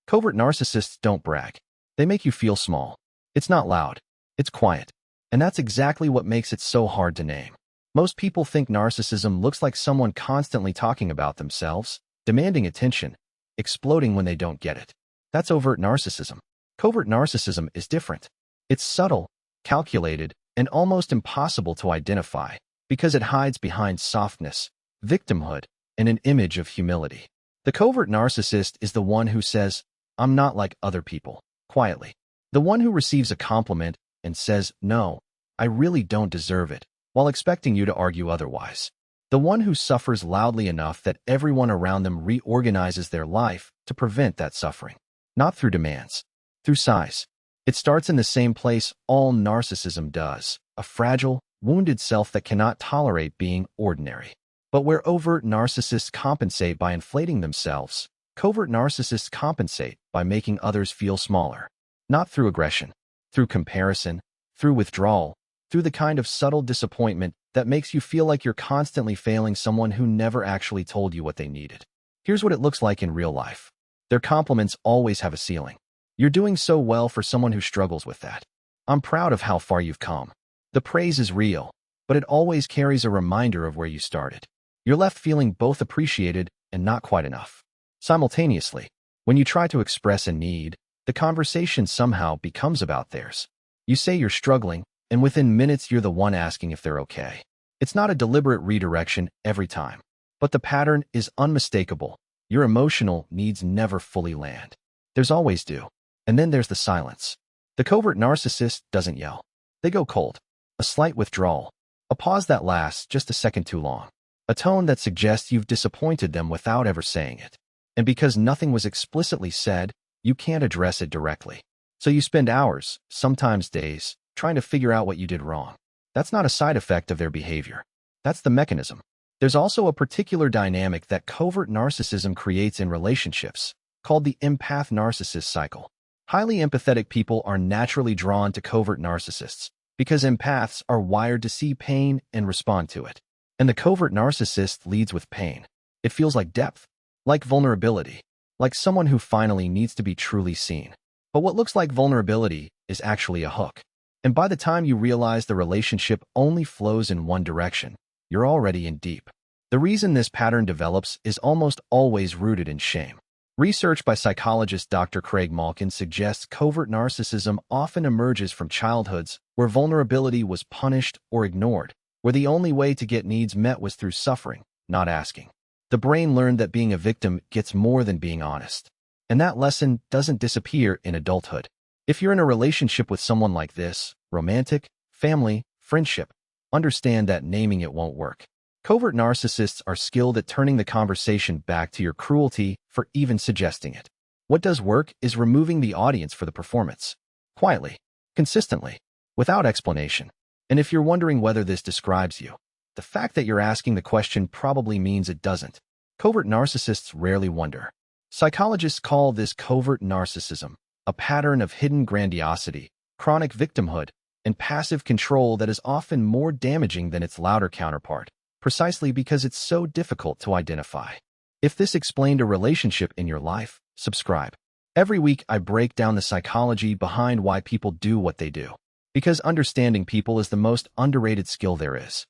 Covert narcissists don't brag. They make you feel small. It's not loud. It's quiet. And that's exactly what makes it so hard to name. Most people think narcissism looks like someone constantly talking about themselves, demanding attention, exploding when they don't get it. That's overt narcissism. Covert narcissism is different. It's subtle, calculated, and almost impossible to identify because it hides behind softness, victimhood, and an image of humility. The covert narcissist is the one who says, "I'm not like other people," quietly. The one who receives a compliment and says, "No, I really don't deserve it," while expecting you to argue otherwise. The one who suffers loudly enough that everyone around them reorganizes their life to prevent that suffering. Not through demands, through size. It starts in the same place all narcissism does, a fragile, wounded self that cannot tolerate being ordinary. But where overt narcissists compensate by inflating themselves, covert narcissists compensate by making others feel smaller. Not through aggression, through comparison, through withdrawal, through the kind of subtle disappointment that makes you feel like you're constantly failing someone who never actually told you what they needed. Here's what it looks like in real life. Their compliments always have a ceiling. You're doing so well for someone who struggles with that. I'm proud of how far you've come. The praise is real, but it always carries a reminder of where you started. You're left feeling both appreciated and not quite enough. Simultaneously, when you try to express a need, the conversation somehow becomes about theirs. You say you're struggling, and within minutes you're the one asking if they're okay. It's not a deliberate redirection every time, but the pattern is unmistakable. Your emotional needs never fully land. There's always do. And then there's the silence. The covert narcissist doesn't yell. They go cold. A slight withdrawal. A pause that lasts just a second too long. A tone that suggests you've disappointed them without ever saying it. And because nothing was explicitly said, you can't address it directly. So you spend hours, sometimes days, trying to figure out what you did wrong. That's not a side effect of their behavior. That's the mechanism. There's also a particular dynamic that covert narcissism creates in relationships, called the empath-narcissist cycle. Highly empathetic people are naturally drawn to covert narcissists because empaths are wired to see pain and respond to it. And the covert narcissist leads with pain. It feels like depth, like vulnerability, like someone who finally needs to be truly seen. But what looks like vulnerability is actually a hook. And by the time you realize the relationship only flows in one direction, you're already in deep. The reason this pattern develops is almost always rooted in shame. Research by psychologist Dr. Craig Malkin suggests covert narcissism often emerges from childhoods where vulnerability was punished or ignored, where the only way to get needs met was through suffering, not asking. The brain learned that being a victim gets more than being honest. And that lesson doesn't disappear in adulthood. If you're in a relationship with someone like this, romantic, family, friendship, understand that naming it won't work. Covert narcissists are skilled at turning the conversation back to your cruelty for even suggesting it. What does work is removing the audience for the performance. Quietly, consistently, without explanation. And if you're wondering whether this describes you, the fact that you're asking the question probably means it doesn't. Covert narcissists rarely wonder. Psychologists call this covert narcissism, a pattern of hidden grandiosity, chronic victimhood, and passive control that is often more damaging than its louder counterpart, precisely because it's so difficult to identify. If this explained a relationship in your life, subscribe. Every week I break down the psychology behind why people do what they do. Because understanding people is the most underrated skill there is.